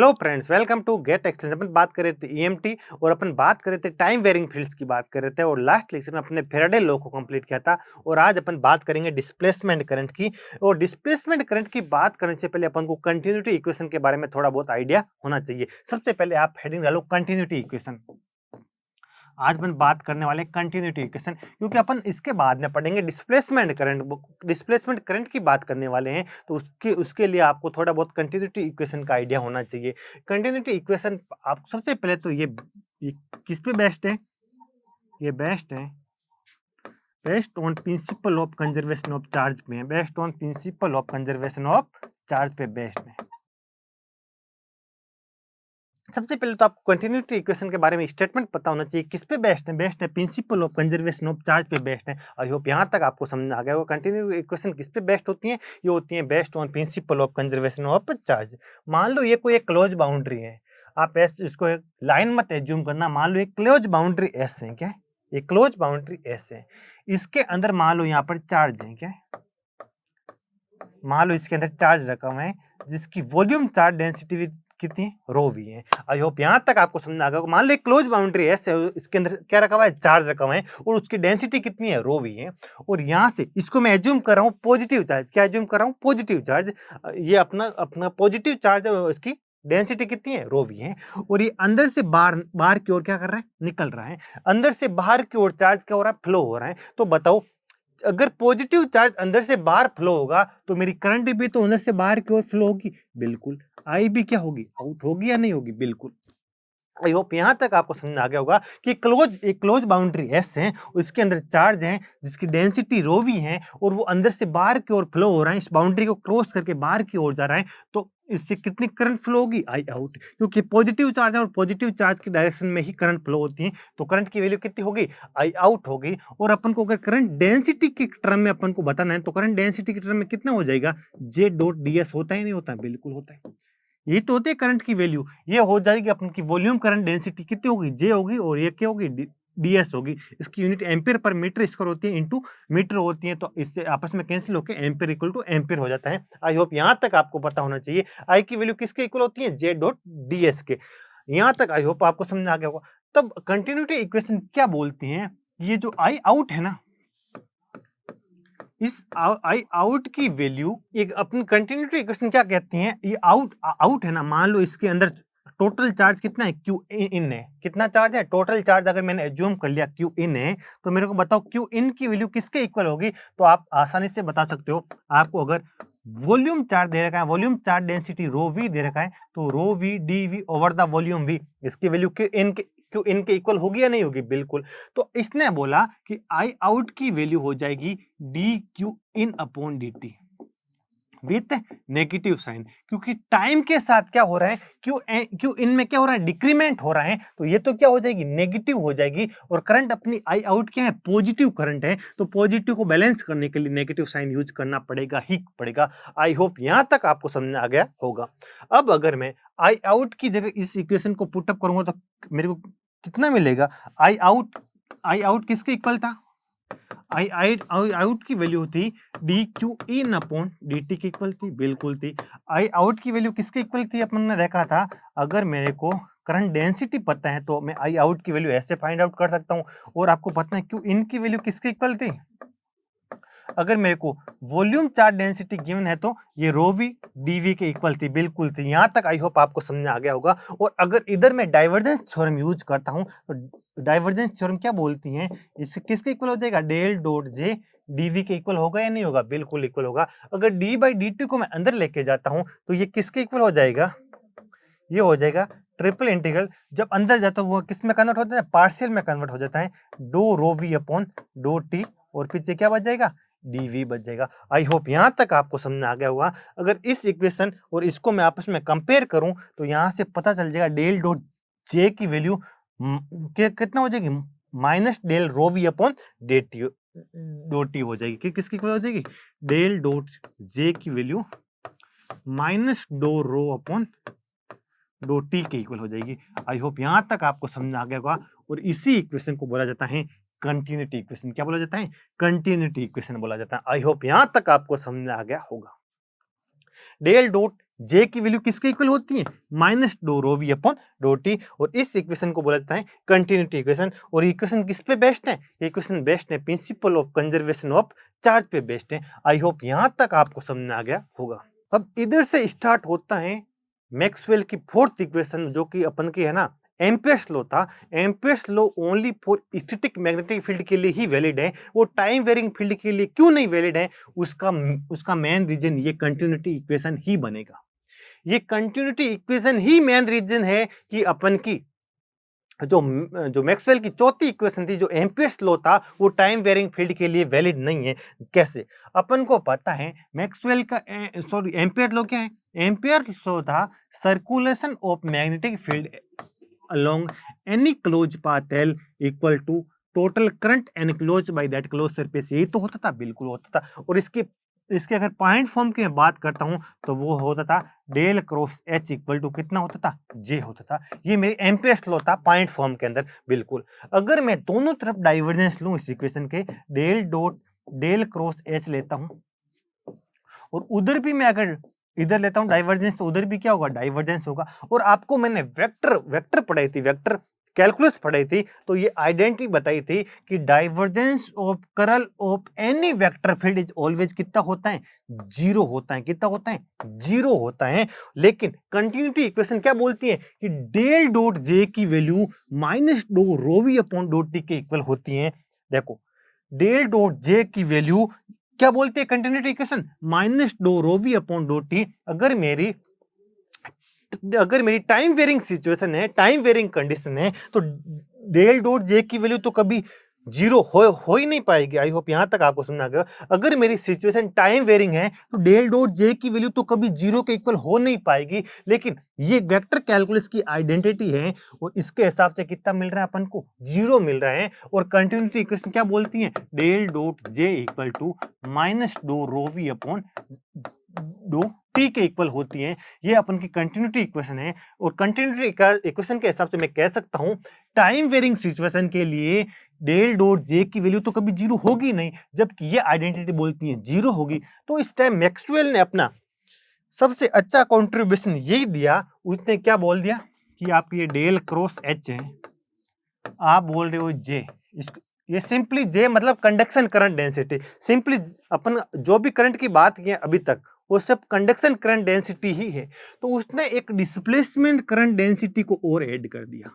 Hello friends, welcome to get extension. अपन बात कर रहे थे ईएमटी और अपन बात कर रहे थे टाइम वेरिंग फील्ड्स की बात कर रहे थे और लास्ट लेक्चर में अपने फेराडे लॉ को कंप्लीट किया था। और आज अपन बात करेंगे डिस्प्लेसमेंट करंट की। और डिस्प्लेसमेंट करंट की बात करने से पहले अपन को कंटिन्यूटी इक्वेशन के बारे में थोड़ा बहुत आइडिया होना चाहिए। सबसे पहले आप हेडिंग डालो कंटिन्यूटी इक्वेशन। आज अपन बात करने वाले कंटिन्यूटी इक्वेशन, क्योंकि अपन इसके बाद में पढ़ेंगे डिस्प्लेसमेंट करंट। डिस्प्लेसमेंट करंट की बात करने वाले हैं तो उसके लिए आपको थोड़ा बहुत कंटिन्यूटी इक्वेशन का आइडिया होना चाहिए। कंटिन्यूटी इक्वेशन आप सबसे पहले तो ये किस पे बेस्ड है? ये बेस्ड है based on principle of conservation of charge पे है। Based on principle of conservation of charge पे बेस्ड है। सबसे पहले तो आपको कंटिन्यूटी इक्वेशन के बारे में स्टेटमेंट पता होना चाहिए। किस पे बेस्ड है? बेस्ड है principle of conservation of charge पे बेस्ड है। आई होप यहाँ तक आपको समझ आ गया होगा। कंटिन्यूटी इक्वेशन किस पे बेस्ड होती है? ये होती है based on principle of conservation of charge. मान लो ये कोई एक क्लोज बाउंड्री है, आप ऐसे इसको एक लाइन मत एज्यूम करना। मान लो एक क्लोज बाउंड्री एस है, क्या ये क्लोज बाउंड्री एस है, इसके अंदर मान लो यहाँ पर चार्ज है, क्या मान लो इसके अंदर चार्ज रखा हुआ है जिसकी वॉल्यूम चार्ज डेंसिटी कितनी रो वी है। आई होप यहाँ तक आपको समझ आ गया। मान लो एक क्लोज बाउंड्री है, इसके अंदर क्या रखा हुआ है? चार्ज रखा हुआ है और उसकी डेंसिटी कितनी है? रो वी है। और यहाँ से इसको मैं एज्यूम कर रहा हूँ पॉजिटिव चार्ज। क्या एज्यूम कर रहा हूँ? Positive charge. ये अपना पॉजिटिव चार्ज है, इसकी डेंसिटी कितनी है? रो वी है। और ये अंदर से बाहर की ओर क्या कर रहा है? निकल रहा है। अंदर से बाहर की ओर चार्ज क्या हो रहा है? फ्लो हो रहा है। तो बताओ, अगर पॉजिटिव चार्ज अंदर से बाहर फ्लो होगा तो मेरी करंट भी तो अंदर से बाहर की ओर फ्लो होगी। बिल्कुल। आई भी क्या होगी? आउट होगी या नहीं होगी? बिल्कुल। आई होप यहाँ तक आपको समझ आ गया होगा कि एक क्लोज बाउंड्री एस है, उसके अंदर चार्ज है जिसकी डेंसिटी रो वी है और वो अंदर से बाहर की ओर फ्लो हो रहा है, इस बाउंड्री को क्रॉस करके बाहर की ओर जा रहा है। तो इससे कितनी करंट फ्लो होगी? आई आउट, क्योंकि पॉजिटिव चार्ज है और पॉजिटिव चार्ज की डायरेक्शन में ही करंट फ्लो होती है। तो करंट की वैल्यू कितनी होगी? आई आउट होगी। और अपन को अगर करंट डेंसिटी के टर्म में अपन को बताना है तो करंट डेंसिटी के टर्म में कितना हो जाएगा? जे डॉट डी एस होता है नहीं होता? बिल्कुल होता है। ये तो होती है करंट की वैल्यू। ये हो जाएगी अपन की वॉल्यूम करंट डेंसिटी कितनी होगी? जे होगी और ये क्या होगी? डीएस होगी। इसकी unit ampere per metre square होती है इनटू मीटर होती है। तो इससे आपस में कैंसिल होकर एम्पियर इक्वल टू एम्पियर हो जाता है। आई होप यहाँ तक आपको पता होना चाहिए आई की वैल्यू किसके इक्वल होती है? जे डॉट डीएस के। यहाँ तक आई होप आपको समझ आ गया होगा। तब कंटिन्यूटी इक्वेशन क्या बोलती है? ये जो आई आउट है ना, इस आई आउट की वैल्यू एक अपनी कंटिन्यूटी इक्वेशन क्या कहती है? ये आउट है ना, मान लो इसके अंदर टोटल चार्ज कितना है? क्यू इन है। कितना चार्ज है? टोटल चार्ज अगर मैंने एज्यूम कर लिया क्यू इन है, तो मेरे को बताओ क्यू इन की वैल्यू किसके इक्वल होगी? तो आप आसानी से बता सकते हो। आपको अगर वॉल्यूम चार्ज दे रखा है, volume charge density rho V दे रखा है, तो rho V D V over the volume V, इसकी वैल्यू क्यू इन के इक्वल होगी या नहीं होगी? बिल्कुल। तो इसने बोला कि आई आउट की वैल्यू हो जाएगी D Q in upon D T with negative sign, क्योंकि टाइम के साथ क्या हो रहा है? क्यू इन में क्या हो रहा है? डिक्रीमेंट हो रहा है। तो ये तो क्या हो जाएगी? नेगेटिव हो जाएगी। और करंट अपनी आई आउट क्या है? पॉजिटिव करंट है। तो पॉजिटिव को बैलेंस करने के लिए नेगेटिव साइन यूज करना पड़ेगा ही पड़ेगा। आई होप यहां तक आपको समझ आ गया होगा। अब अगर मैं आई आउट की जगह इस इक्वेशन को पुटअप करूंगा तो मेरे को कितना मिलेगा? आई आउट किसके इक्वल था? आई आउट की वैल्यू थी D Q in upon D T की इक्वल थी। बिल्कुल थी। आई आउट की वैल्यू किसके इक्वल थी? अपन ने देखा था, अगर मेरे को करंट डेंसिटी पता है तो मैं आई आउट की वैल्यू ऐसे फाइंड आउट कर सकता हूं। और आपको पता है क्यू इन की वैल्यू किसके इक्वल थी? अगर मेरे को वॉल्यूम चार्ज डेंसिटी गिवन है तो ये रो वी डी वी के इक्वल थी। बिल्कुल थी। यहां तक आई होप आपको समझ आ गया होगा। और अगर इधर मैं डाइवर्जेंस थ्योरम यूज करता हूं तो डाइवर्जेंस थ्योरम क्या बोलती है? इससे किसके इक्वल हो जाएगा? डेल डॉट जे डीवी के इक्वल होगा या नहीं होगा? बिल्कुल इक्वल होगा। अगर डी बाई डी टी को मैं अंदर लेके जाता हूं तो ये किसके इक्वल हो जाएगा? ये हो जाएगा ट्रिपल इंटीग्रल। जब अंदर जाता है वो किस में कन्वर्ट होता है? पार्शियल में कन्वर्ट हो जाता है। Do rho V upon do T और पीछे क्या बच जाएगा? डीवी बच जाएगा। आई होप यहां तक आपको समझ आ गया होगा। अगर इस इक्वेशन और इसको मैं आपस में कंपेयर करूं तो यहां से पता चल जाएगा डेल डॉट जे की वैल्यू कितना हो जाएगी? Minus del rho V upon D T do T हो जाएगी। किसकी इक्वल हो जाएगी? डेल डॉट जे की value minus do rho upon do T के इक्वल हो जाएगी। आई होप यहां तक आपको समझ आ गया होगा। और इसी इक्वेशन को बोला जाता है कंटिन्यूटी इक्वेशन। क्या बोला जाता है? कंटिन्यूटी इक्वेशन बोला जाता है। आई होप यहां तक आपको समझ आ गया होगा। डेल डॉट जे की वैल्यू किसके इक्वल होती है, minus do rho V upon do T, और इस इक्वेशन को बोला जाता है कंटिन्यूटी इक्वेशन। और इक्वेशन किस पे बेस्ड है, इक्वेशन बेस्ड है principle of conservation of charge पे बेस्ड है। आई होप यहां तक आपको समझ में आ गया होगा। अब इधर से स्टार्ट होता है मैक्सवेल की फोर्थ इक्वेशन, जो कि अपन की है ना एम्पियर्स लॉ था। Ampere's law only for static magnetic field के लिए ही वैलिड है, वो टाइम वेरिंग फील्ड के लिए क्यों नहीं वैलिड है, उसका मेन रीजन ये कंटिन्यूटी इक्वेशन ही बनेगा। ये कंटिन्यूटी इक्वेशन ही मेन रीजन है कि अपन की जो मैक्सवेल की चौथी इक्वेशन थी, जो एम्पियर्स लॉ था, वो टाइम वेरिंग फील्ड के लिए वैलिड नहीं है। कैसे, अपन को पता है मैक्सवेल का एम्पियर लॉ क्या है, एम्पियर लॉ था circulation of magnetic field along any closed path L equal to total current enclosed by that closed surface। यही तो होता था, बिल्कुल होता था। और इसके अगर पॉइंट फॉर्म की मैं बात करता हूं तो वो होता था del cross H equal to कितना होता था, जे होता था। ये मेरी एम्पियर्स लॉ था पॉइंट फॉर्म के अंदर, बिल्कुल। अगर मैं दोनों तरफ डाइवर्जेंस लूं इस इक्वेशन के, डेल क्रॉस एच लेता हूं, और उधर भी मैं अगर इधर लेता हूं डाइवर्जेंस, तो उधर भी क्या होगा, डाइवर्जेंस होगा। और आपको मैंने वेक्टर पढ़ाई थी, वेक्टर कैलकुलस पढ़ाई थी, तो ये आइडेंटिटी बताई थी कि divergence of curl of any vector field is always कितना होता है, जीरो होता है। कितना होता है, जीरो होता है। लेकिन कंटिन्यूटी इक्वेशन क्या बोलती है कि डेल डॉट जे की value minus do rho V upon do T के इक्वल होती है। देखो, डेल डॉट जे की वैल्यू क्या बोलती है continuity equation, minus do rho V upon do T. अगर मेरी टाइम वेरिंग सिचुएशन है, टाइम वेरिंग कंडीशन है, तो डेल डॉट जे की वैल्यू तो कभी जीरो हो ही नहीं पाएगी। आई होप यहां तक आपको समझ आ गया। अगर मेरी सिचुएशन टाइम वेरिंग है तो डेल डॉट जे की वैल्यू तो कभी जीरो के इक्वल हो नहीं पाएगी। लेकिन ये वेक्टर कैलकुलस की आइडेंटिटी है, और इसके हिसाब से कितना मिल रहा है अपन को, जीरो मिल रहा है। और कंटिन्यूटी इक्वेशन क्या बोलती है, del dot J equal to minus do rho V upon do T के इक्वल होती है। ये अपन की कंटिन्यूटी इक्वेशन है। और कंटिन्यूटी इक्वेशन के हिसाब से मैं कह सकता हूं टाइम वेरिंग सिचुएशन के लिए डेल डॉट जे की वैल्यू तो कभी जीरो होगी नहीं, जबकि ये आइडेंटिटी बोलती है जीरो होगी। तो इस टाइम मैक्सवेल ने अपना सबसे अच्छा कंट्रीब्यूशन यही दिया। उसने क्या बोल दिया कि आप ये डेल क्रॉस एच है, आप बोल रहे हो जे, ये सिंपली जे मतलब कंडक्शन करंट डेंसिटी। सिंपली अपन जो भी करंट की बात की अभी तक वो सब कंडक्शन करंट डेंसिटी ही है। तो उसने एक डिस्प्लेसमेंट करंट डेंसिटी को और ऐड कर दिया।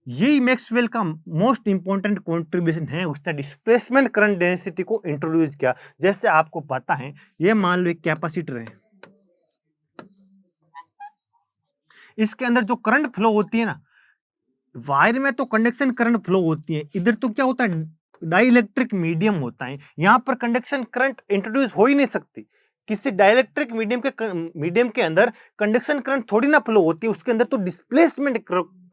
यही मैक्सवेल का मोस्ट इंपॉर्टेंट कंट्रीब्यूशन है, उसने डिस्प्लेसमेंट करंट डेंसिटी को इंट्रोड्यूस किया। जैसे आपको पता है, ये मान लो एक कैपेसिटर है, इसके अंदर जो करंट फ्लो होती है ना, वायर में तो कंडक्शन करंट फ्लो होती है, इधर तो क्या होता है, डाइलेक्ट्रिक मीडियम होता है। यहां पर कंडक्शन करंट इंट्रोड्यूस हो ही नहीं सकती। किसी डाइलेक्ट्रिक मीडियम के अंदर कंडक्शन करंट थोड़ी ना फ्लो होती है, उसके अंदर तो डिस्प्लेसमेंट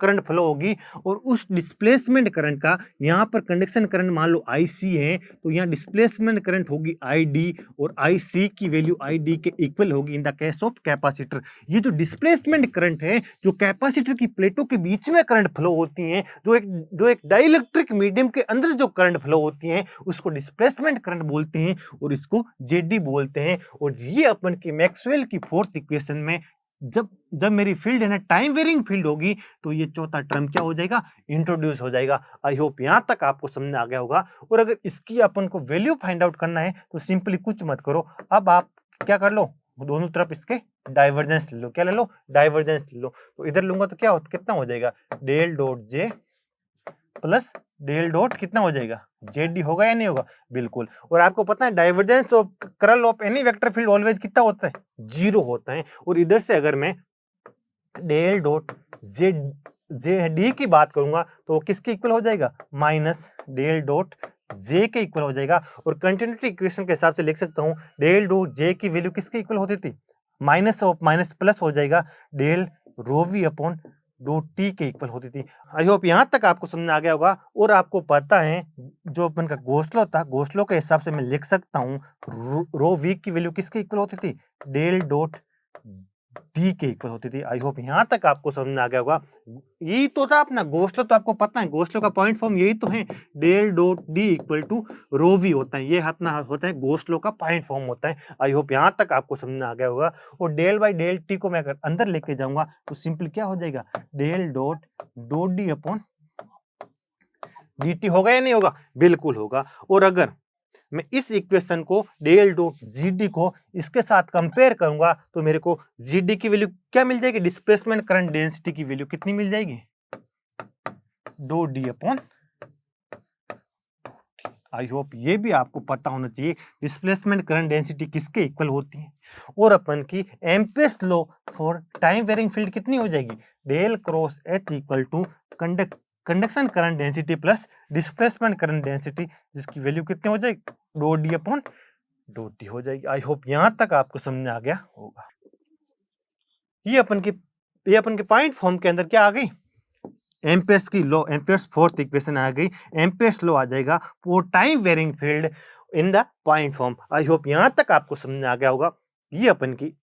करंट फ्लो होगी। और उस डिस्प्लेसमेंट करंट का यहाँ पर कंडक्शन करंट मान लो IC है, तो यहाँ डिस्प्लेसमेंट करंट होगी ID, और IC की वैल्यू ID के इक्वल होगी in the case of capacitor. ये जो डिस्प्लेसमेंट करंट है, जो कैपेसिटर की प्लेटों के बीच में करंट फ्लो होती है, जो एक डाइलेक्ट्रिक मीडियम के अंदर जो करंट फ्लो होती है, उसको डिस्प्लेसमेंट करंट बोलते हैं, और इसको JD बोलते हैं। और ये अपन की मैक्सवेल की फोर्थ इक्वेशन में जब मेरी फील्ड है ना टाइम वेरिंग फील्ड होगी, तो ये चौथा टर्म क्या हो जाएगा, इंट्रोड्यूस हो जाएगा। आई होप यहां तक आपको समझ आ गया होगा। और अगर इसकी अपन को वैल्यू फाइंड आउट करना है तो सिंपली कुछ मत करो, अब आप क्या कर लो, दोनों तरफ इसके डाइवर्जेंस ले लो। क्या ले लो, डाइवर्जेंस ले लो। तो इधर लूंगा तो क्या कितना हो जाएगा, del dot J plus del dot कितना हो जाएगा, जेडी होगा या नहीं होगा, बिल्कुल। और आपको पता है divergence of curl of any vector field always कितना होता है, जीरो होता है। और इधर से अगर मैं डेल डॉट जे डी की बात करूंगा तो किसके इक्वल हो जाएगा, माइनस डेल डॉट जे के इक्वल हो जाएगा। और कंटिन्यूटी इक्वेशन के हिसाब से लिख सकता हूं डेल डॉट जे की वैल्यू किसके इक्वल होती थी, माइनस ऑफ माइनस प्लस हो जाएगा, del rho V upon do T के इक्वल होती थी। आई होप यहां तक आपको समझ आ गया होगा। और आपको पता है जो अपन का गोसलो था, गोसलो के हिसाब से मैं लिख सकता हूं रो वी की वैल्यू किसके इक्वल होती थी, डेल डॉट डी के इक्वल होती थी। आई होप यहाँ तक आपको समझ में आ गया होगा। यही तो था अपना गोस्लो, तो आपको पता है गोस्लो का पॉइंट फॉर्म यही तो है, del dot D equal to rho V होता है, ये अपना होता है गोस्लो का पॉइंट फॉर्म होता है। आई होप यहाँ तक आपको समझ में आ गया होगा। और डेल बाई डेल टी को मैं अगर अंदर लेके जाऊंगा तो सिंपल क्या हो जाएगा, del dot dot D upon D T होगा या नहीं होगा, बिल्कुल होगा। और अगर मैं इस इक्वेशन को डेल डॉट जी डी को इसके साथ कंपेयर करूंगा तो मेरे को जी डी की वैल्यू क्या मिल जाएगी, डिस्प्लेसमेंट करंट डेंसिटी की वैल्यू कितनी मिल जाएगी, do D upon. I hope ये भी आपको पता होना चाहिए डिस्प्लेसमेंट करंट डेंसिटी किसके इक्वल होती है। और अपन की Ampere's law for time varying field कितनी हो जाएगी, del cross H equal to conduction current density plus displacement current density, जिसकी वैल्यू कितनी हो जाएगी, do D upon do T हो जाएगी। आई होप यहां तक आपको समझ में आ गया होगा। ये अपन की पॉइंट फॉर्म के अंदर क्या आ गई, एम्पेयर्स की लॉ, एम्पेयर्स फोर्थ इक्वेशन आ गई, एम्पेयर्स लॉ आ जाएगा for time varying field in the point form. I hope यहां तक आपको समझ में आ गया होगा। ये अपन की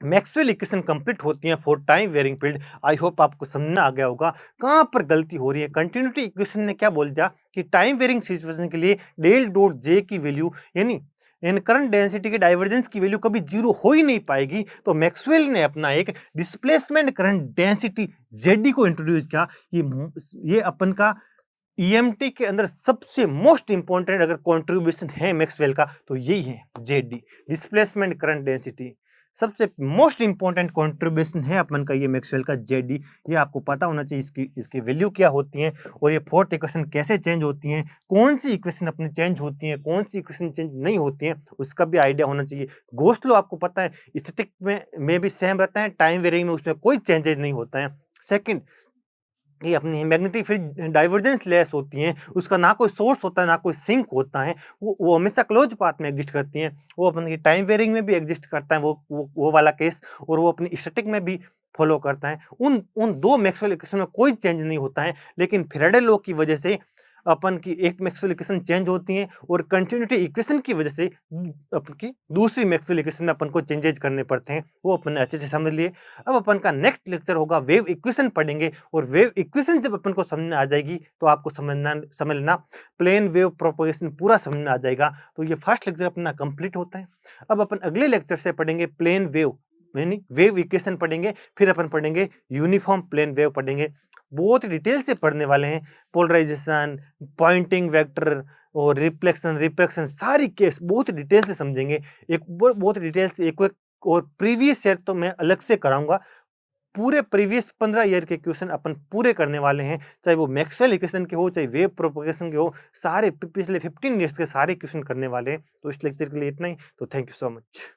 मैक्सवेल इक्वेशन कंप्लीट होती है for time varying field. I hope आपको समझना आ गया होगा कहां पर गलती हो रही है। कंटिन्यूटी इक्वेशन ने क्या बोल दिया कि टाइम वेरिंग सिचुएशन के लिए डेल डॉट जे की वैल्यू यानी इन करंट डेंसिटी के डाइवर्जेंस की वैल्यू कभी जीरो हो ही नहीं पाएगी। तो मैक्सवेल ने अपना एक डिस्प्लेसमेंट करंट डेंसिटी जेडी को इंट्रोड्यूस किया। ये अपन का ईएमटी के अंदर सबसे मोस्ट इंपॉर्टेंट अगर कंट्रीब्यूशन है मैक्सवेल का तो यही है, जेडी डिस्प्लेसमेंट करंट डेंसिटी सबसे मोस्ट इंपॉर्टेंट कंट्रीब्यूशन है अपन का ये मैक्सवेल का जेडी। ये आपको पता होना चाहिए इसकी वैल्यू क्या होती है और ये फोर्थ इक्वेशन कैसे चेंज होती हैं, कौन सी इक्वेशन अपनी चेंज होती है, कौन सी इक्वेशन चेंज नहीं होती है, उसका भी आइडिया होना चाहिए। गोस्ट लॉ आपको पता है स्टैटिक में भी सेम रहता है, टाइम वेरिंग में उसमें कोई चेंजेस नहीं होता है। सेकंड, ये अपनी मैग्नेटिक फील्ड डाइवर्जेंस लेस होती हैं, उसका ना कोई सोर्स होता है ना कोई सिंक होता है, वो हमेशा क्लोज पाथ में एग्जिस्ट करती हैं। वो अपन की टाइम वेरिंग में भी एग्जिस्ट करता है वो वाला केस, और वो अपनी स्टैटिक में भी फॉलो करता है। उन दो मैक्सवेल इक्वेशन में कोई चेंज नहीं होता है, लेकिन फैराडे लॉ की वजह से अपन की एक मैक्सवेल इक्वेशन चेंज होती है और कंटिन्यूटी इक्वेशन की वजह से अपन की दूसरी मैक्सवेल इक्वेशन में अपन को चेंजेज करने पड़ते हैं। वो अपन ने अच्छे से समझ लिए। अब अपन का नेक्स्ट लेक्चर होगा वेव इक्वेशन पढ़ेंगे, और वेव इक्वेशन जब अपन को समझ में आ जाएगी तो आपको समझ लेना प्लेन वेव प्रोपगेशन पूरा समझ में आ जाएगा। तो ये फर्स्ट लेक्चर अपना कंप्लीट होता है। अब अपन अगले लेक्चर से पढ़ेंगे प्लेन वेव यानी वेव इक्वेशन पढ़ेंगे, फिर अपन पढ़ेंगे यूनिफॉर्म प्लेन वेव पढ़ेंगे। बहुत डिटेल से पढ़ने वाले हैं, पोलराइजेशन, पॉइंटिंग वेक्टर और रिफ्लेक्शन रिफ्रैक्शन सारी केस बहुत डिटेल से समझेंगे। एक बहुत डिटेल से एक और प्रीवियस ईयर तो मैं अलग से कराऊंगा। पूरे प्रीवियस 15 ईयर के क्वेश्चन अपन पूरे करने वाले हैं, चाहे वो मैक्सवेल इक्वेशन के हो चाहे वेव प्रोपगेशन के हो, सारे पिछले 15 ईयर्स के सारे क्वेश्चन करने वाले हैं। तो इस लेक्चर के लिए इतना ही। तो थैंक यू सो मच।